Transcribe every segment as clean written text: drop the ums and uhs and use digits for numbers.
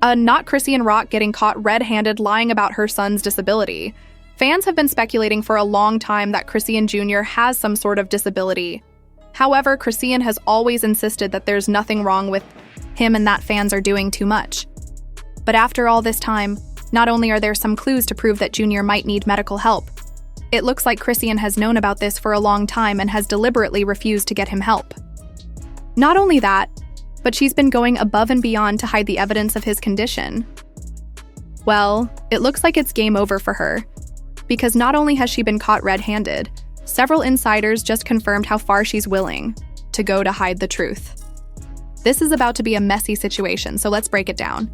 Not Chrisean Rock getting caught red-handed lying about her son's disability. Fans have been speculating for a long time that Chrisean Jr. has some sort of disability. However, Chrisean has always insisted that there's nothing wrong with him and that fans are doing too much. But after all this time, not only are there some clues to prove that Jr. might need medical help, it looks like Chrisean has known about this for a long time and has deliberately refused to get him help. Not only that, but she's been going above and beyond to hide the evidence of his condition. Well, it looks like it's game over for her, because not only has she been caught red-handed, several insiders just confirmed how far she's willing to go to hide the truth. This is about to be a messy situation, so let's break it down.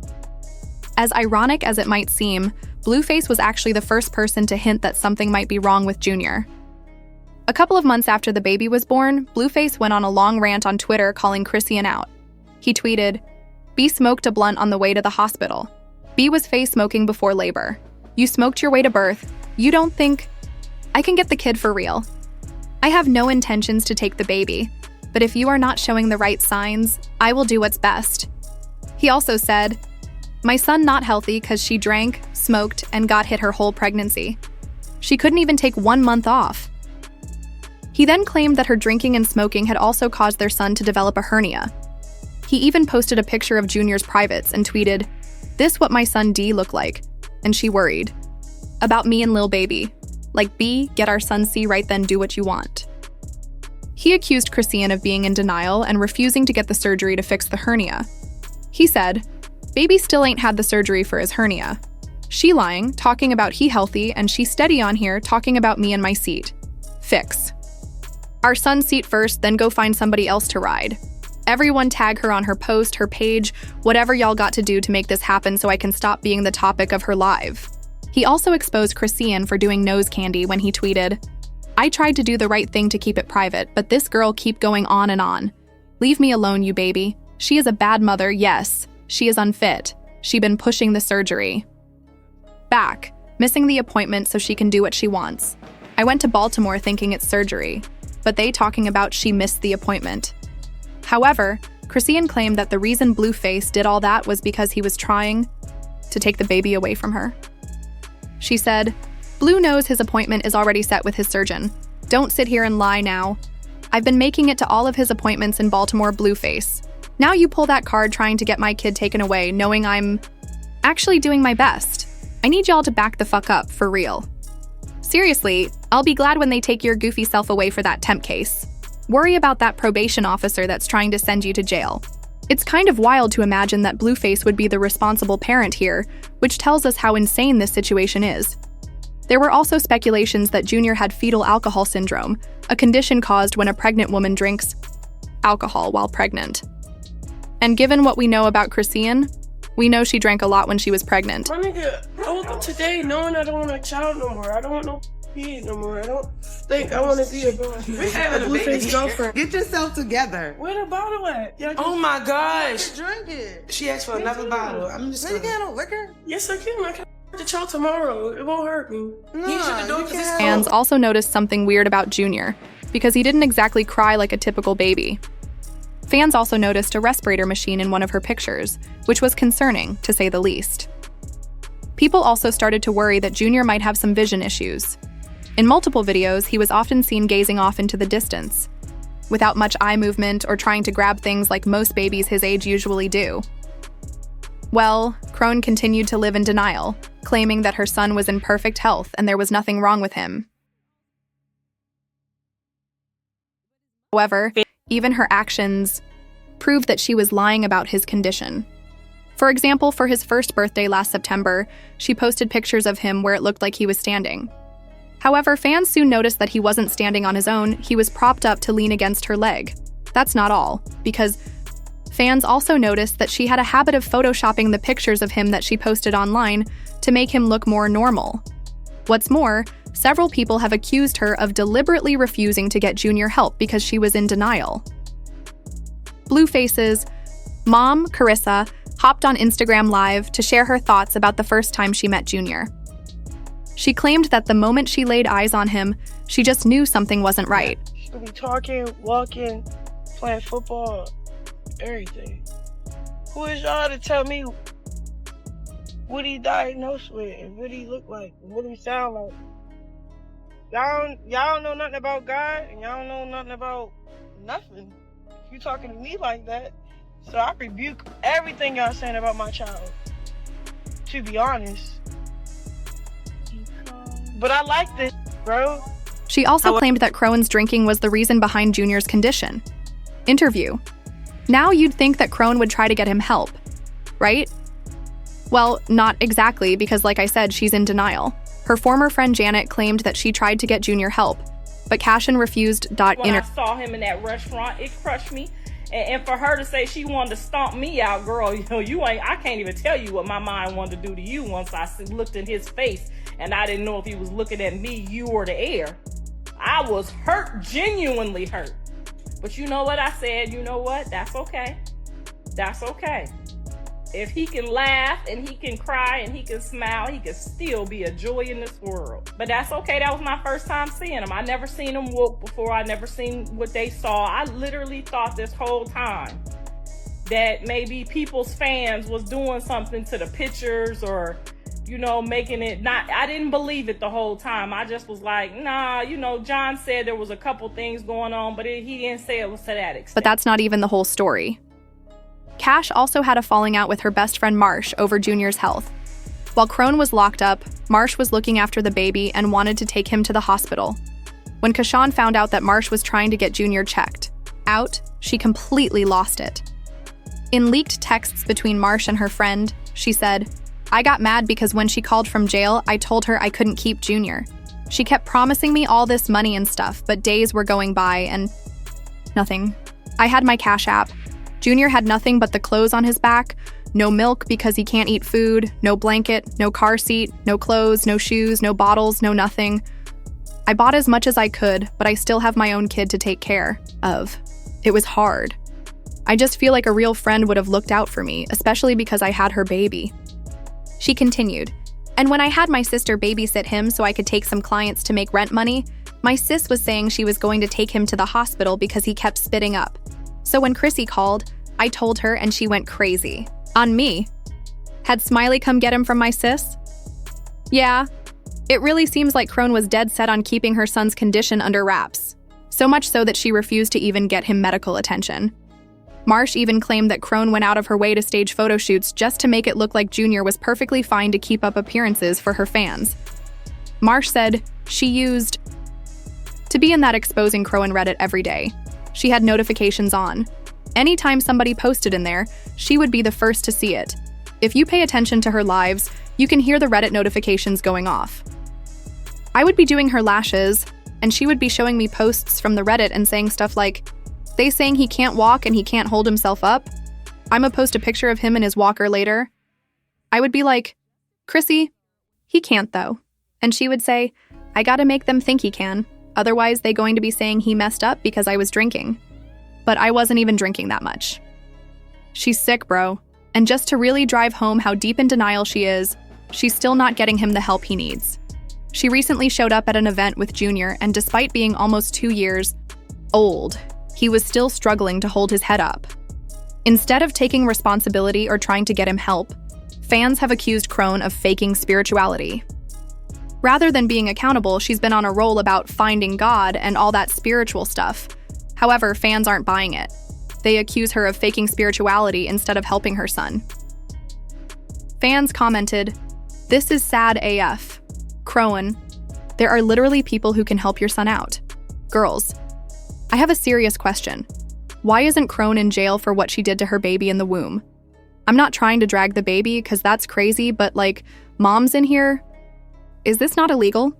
As ironic as it might seem, Blueface was actually the first person to hint that something might be wrong with Jr. A couple of months after the baby was born, Blueface went on a long rant on Twitter calling Chrisean out. He tweeted, "B smoked a blunt on the way to the hospital. B was face smoking before labor. You smoked your way to birth. You don't think I can get the kid for real? I have no intentions to take the baby, but if you are not showing the right signs, I will do what's best." He also said, "My son not healthy because she drank, smoked, and got hit her whole pregnancy. She couldn't even take 1 month off." He then claimed that her drinking and smoking had also caused their son to develop a hernia. He even posted a picture of Junior's privates and tweeted, "This what my son D look like," and she worried. "About me and Lil Baby. Like B, get our son C right then do what you want." He accused Chrisean of being in denial and refusing to get the surgery to fix the hernia. He said, "Baby still ain't had the surgery for his hernia. She lying, talking about he healthy, and she steady on here talking about me and my seat. Fix. Our son's seat first, then go find somebody else to ride. Everyone tag her on her post, her page, whatever y'all got to do to make this happen so I can stop being the topic of her live." He also exposed Chrisean for doing nose candy when he tweeted, "I tried to do the right thing to keep it private, but this girl keep going on and on. Leave me alone, you baby. She is a bad mother, yes. She is unfit. She been pushing the surgery. Back, missing the appointment so she can do what she wants. I went to Baltimore thinking it's surgery, but they talking about she missed the appointment." However, Chrisean claimed that the reason Blueface did all that was because he was trying to take the baby away from her. She said, "Blue knows his appointment is already set with his surgeon. Don't sit here and lie now. I've been making it to all of his appointments in Baltimore, Blueface. Now you pull that card trying to get my kid taken away, knowing I'm actually doing my best. I need y'all to back the fuck up, for real. Seriously, I'll be glad when they take your goofy self away for that temp case. Worry about that probation officer that's trying to send you to jail." It's kind of wild to imagine that Blueface would be the responsible parent here, which tells us how insane this situation is. There were also speculations that Junior had fetal alcohol syndrome, a condition caused when a pregnant woman drinks alcohol while pregnant. And given what we know about Chrisean, we know she drank a lot when she was pregnant. My nigga, I woke up today knowing I don't want a child no more. I don't want no kid no more. I don't think I want to be a Blueface girlfriend. Get yourself together. Where the bottle at? Oh my gosh. Drink it. She asked for another bottle. I'm just You got no liquor? Yes, I can. I can the child tomorrow. It won't hurt me. Fans also noticed something weird about Junior, because he didn't exactly cry like a typical baby. Fans also noticed a respirator machine in one of her pictures, which was concerning, to say the least. People also started to worry that Junior might have some vision issues. In multiple videos, he was often seen gazing off into the distance, without much eye movement or trying to grab things like most babies his age usually do. Well, Crone continued to live in denial, claiming that her son was in perfect health and there was nothing wrong with him. However, even her actions proved that she was lying about his condition. For example, for his first birthday last September, she posted pictures of him where it looked like he was standing. However, fans soon noticed that he wasn't standing on his own, he was propped up to lean against her leg. That's not all, because fans also noticed that she had a habit of photoshopping the pictures of him that she posted online to make him look more normal. What's more, several people have accused her of deliberately refusing to get Junior help because she was in denial. Blueface's mom, Carissa, hopped on Instagram Live to share her thoughts about the first time she met Junior. She claimed that the moment she laid eyes on him, she just knew something wasn't right. She'll be talking, walking, playing football, everything. Who is y'all to tell me what he diagnosed with and what he looked like, and what he sound like. Y'all don't know nothing about God, and y'all don't know nothing about nothing. If you talking to me like that, so I rebuke everything y'all saying about my child. To be honest, but I like this, bro. She also claimed that Crowan's drinking was the reason behind Junior's condition. Interview. Now you'd think that Crowan would try to get him help, right? Well, not exactly, because like I said, she's in denial. Her former friend Janet claimed that she tried to get Junior help, but Cashin refused. When I saw him in that restaurant, it crushed me. And for her to say she wanted to stomp me out, girl, I can't even tell you what my mind wanted to do to you once I looked in his face and I didn't know if he was looking at me, you, or the air. I was hurt, genuinely hurt. But you know what I said? You know what? That's okay. That's okay. If he can laugh and he can cry and he can smile, he can still be a joy in this world. But that's okay. That was my first time seeing him. I never seen him whoop before. I never seen what they saw. I literally thought this whole time that maybe people's fans was doing something to the pictures or, making it not. I didn't believe it the whole time. I just was like, nah, John said there was a couple things going on, but he didn't say it was to that extent. But that's not even the whole story. Cash also had a falling out with her best friend Marsh over Junior's health. While Crowan was locked up, Marsh was looking after the baby and wanted to take him to the hospital. When Chrisean found out that Marsh was trying to get Junior checked out, she completely lost it. In leaked texts between Marsh and her friend, she said, "I got mad because when she called from jail, I told her I couldn't keep Junior. She kept promising me all this money and stuff, but days were going by and nothing. I had my Cash App. Junior had nothing but the clothes on his back, no milk because he can't eat food, no blanket, no car seat, no clothes, no shoes, no bottles, no nothing. I bought as much as I could, but I still have my own kid to take care of. It was hard. I just feel like a real friend would have looked out for me, especially because I had her baby." She continued, "And when I had my sister babysit him so I could take some clients to make rent money, my sis was saying she was going to take him to the hospital because he kept spitting up. So when Chrissy called, I told her and she went crazy. On me. Had Smiley come get him from my sis? Yeah. It really seems like Crowan was dead set on keeping her son's condition under wraps. So much so that she refused to even get him medical attention. Marsh even claimed that Crowan went out of her way to stage photo shoots just to make it look like Junior was perfectly fine to keep up appearances for her fans. Marsh said she used to be in that exposing Crowan Reddit every day. She had notifications on. Anytime somebody posted in there, she would be the first to see it. If you pay attention to her lives, you can hear the Reddit notifications going off. I would be doing her lashes, and she would be showing me posts from the Reddit and saying stuff like, they saying he can't walk and he can't hold himself up. I'ma post a picture of him in his walker later. I would be like, Chrissy, he can't though. And she would say, I gotta make them think he can. Otherwise, they going to be saying he messed up because I was drinking. But I wasn't even drinking that much. She's sick, bro. And just to really drive home how deep in denial she is, she's still not getting him the help he needs. She recently showed up at an event with Junior, and despite being almost 2 years old, he was still struggling to hold his head up. Instead of taking responsibility or trying to get him help, fans have accused Crowan of faking spirituality. Rather than being accountable, she's been on a roll about finding God and all that spiritual stuff. However, fans aren't buying it. They accuse her of faking spirituality instead of helping her son. Fans commented, "This is sad AF. Crowan, there are literally people who can help your son out. Girls, I have a serious question. Why isn't Crowan in jail for what she did to her baby in the womb? I'm not trying to drag the baby because that's crazy, but like, mom's in here. Is this not illegal?"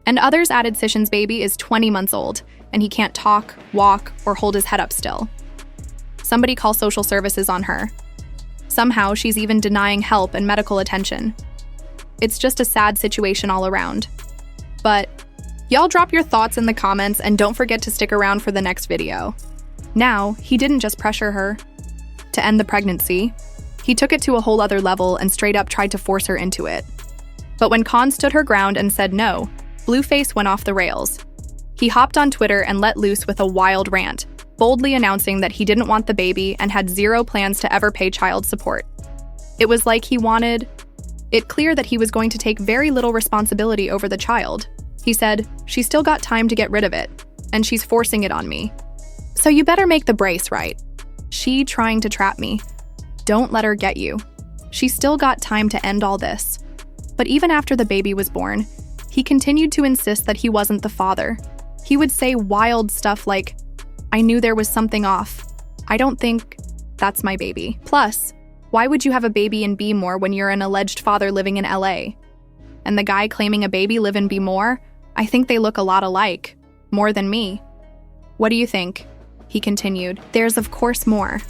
And others added Sishan's baby is 20 months old, and he can't talk, walk, or hold his head up still. Somebody call social services on her. Somehow, she's even denying help and medical attention. It's just a sad situation all around. But y'all drop your thoughts in the comments and don't forget to stick around for the next video. Now, he didn't just pressure her to end the pregnancy. He took it to a whole other level and straight up tried to force her into it. But when Khan stood her ground and said no, Blueface went off the rails. He hopped on Twitter and let loose with a wild rant, boldly announcing that he didn't want the baby and had zero plans to ever pay child support. It was like he wanted it clear that he was going to take very little responsibility over the child. He said, "She's still got time to get rid of it, and she's forcing it on me. So you better make the brace right. She trying to trap me. Don't let her get you. She's still got time to end all this." But even after the baby was born, he continued to insist that he wasn't the father. He would say wild stuff like, "I knew there was something off. I don't think that's my baby. Plus, why would you have a baby in Bmore when you're an alleged father living in LA? And the guy claiming a baby live in Bmore? I think they look a lot alike. More than me. What do you think?" He continued. There's of course more.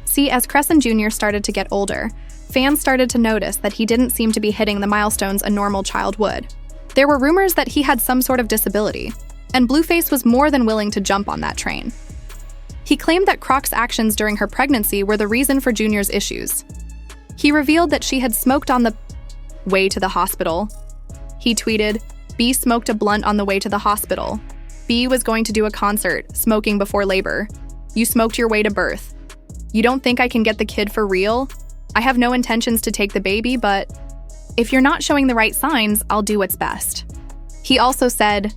See, as Chrisean Jr. started to get older, fans started to notice that he didn't seem to be hitting the milestones a normal child would. There were rumors that he had some sort of disability, and Blueface was more than willing to jump on that train. He claimed that Croc's actions during her pregnancy were the reason for Junior's issues. He revealed that she had smoked on the way to the hospital. He tweeted, "B smoked a blunt on the way to the hospital. B was going to do a concert, smoking before labor. You smoked your way to birth. You don't think I can get the kid for real? I have no intentions to take the baby, but if you're not showing the right signs, I'll do what's best." He also said,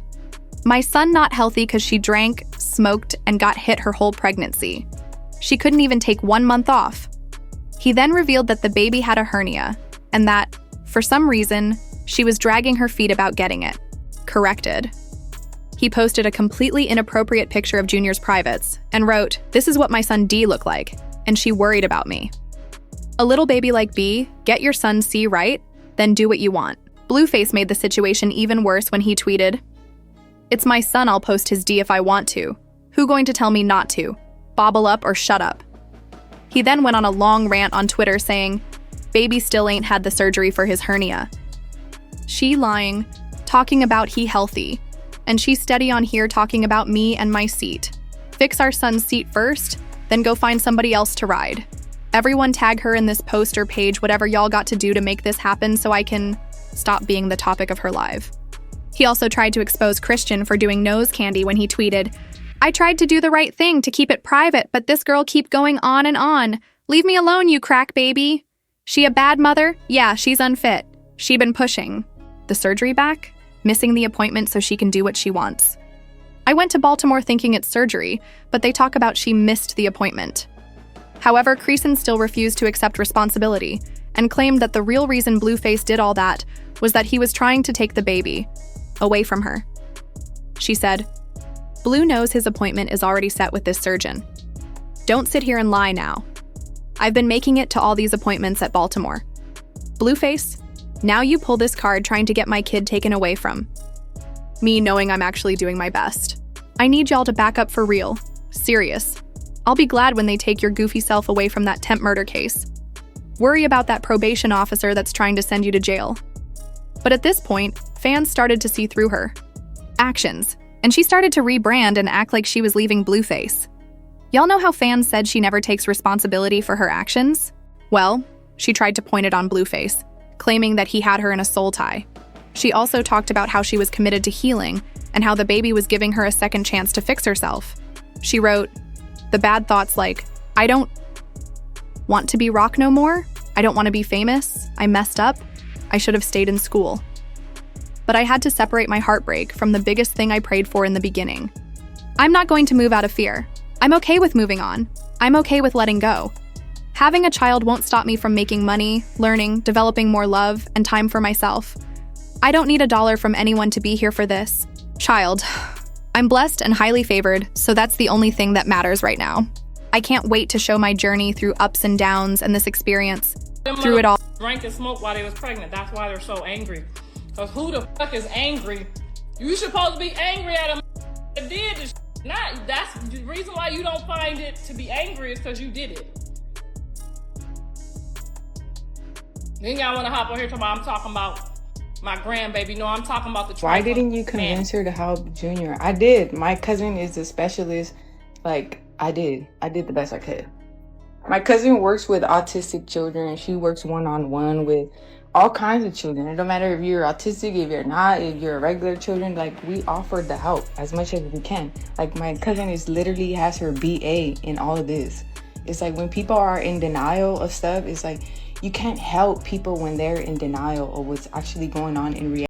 "My son not healthy because she drank, smoked, and got hit her whole pregnancy. She couldn't even take 1 month off." He then revealed that the baby had a hernia, and that, for some reason, she was dragging her feet about getting it. Corrected. He posted a completely inappropriate picture of Junior's privates and wrote, "This is what my son D looked like, and she worried about me. A little baby like B, get your son C right, then do what you want." Blueface made the situation even worse when he tweeted, "It's my son, I'll post his D if I want to. Who going to tell me not to? Bobble up or shut up." He then went on a long rant on Twitter saying, "Baby still ain't had the surgery for his hernia. She lying, talking about he healthy, and she steady on here talking about me and my seat. Fix our son's seat first, then go find somebody else to ride. Everyone tag her in this post or page, whatever y'all got to do to make this happen so I can stop being the topic of her live." He also tried to expose Chrisean for doing nose candy when he tweeted, "I tried to do the right thing to keep it private, but this girl keep going on and on. Leave me alone, you crack baby. She a bad mother? Yeah, she's unfit. She been pushing the surgery back, missing the appointment so she can do what she wants. I went to Baltimore thinking it's surgery, but they talk about she missed the appointment." However, Chrisean still refused to accept responsibility and claimed that the real reason Blueface did all that was that he was trying to take the baby away from her. She said, "Blue knows his appointment is already set with this surgeon. Don't sit here and lie now. I've been making it to all these appointments at Baltimore. Blueface, now you pull this card trying to get my kid taken away from me, knowing I'm actually doing my best. I need y'all to back up for real. Serious. I'll be glad when they take your goofy self away from that temp murder case. Worry about that probation officer that's trying to send you to jail." But at this point, fans started to see through her actions, and she started to rebrand and act like she was leaving Blueface. Y'all know how fans said she never takes responsibility for her actions? Well, she tried to point it on Blueface, claiming that he had her in a soul tie. She also talked about how she was committed to healing and how the baby was giving her a second chance to fix herself. She wrote, "The bad thoughts like, I don't want to be Rock no more. I don't want to be famous. I messed up. I should have stayed in school. But I had to separate my heartbreak from the biggest thing I prayed for in the beginning. I'm not going to move out of fear. I'm okay with moving on. I'm okay with letting go. Having a child won't stop me from making money, learning, developing more love, and time for myself. I don't need $1 from anyone to be here for this child. I'm blessed and highly favored, so that's the only thing that matters right now. I can't wait to show my journey through ups and downs and this experience. Through it all." Drank and smoked while they was pregnant. That's why they're so angry. Because who the fuck is angry? You supposed to be angry at a that did this. Not, that's the reason why you don't find it to be angry is because you did it. Then y'all want to hop on here I'm talking about my grandbaby. No, I'm talking about the Why didn't you convince her to help Junior? I did. My cousin is a specialist. Like, I did the best I could. My cousin works with autistic children. She works one-on-one with all kinds of children. It don't matter if you're autistic, if you're not, if you're regular children. Like, we offered the help as much as we can. Like, my cousin is literally has her BA in all of this. It's like when people are in denial of stuff, it's like you can't help people when they're in denial of what's actually going on in reality.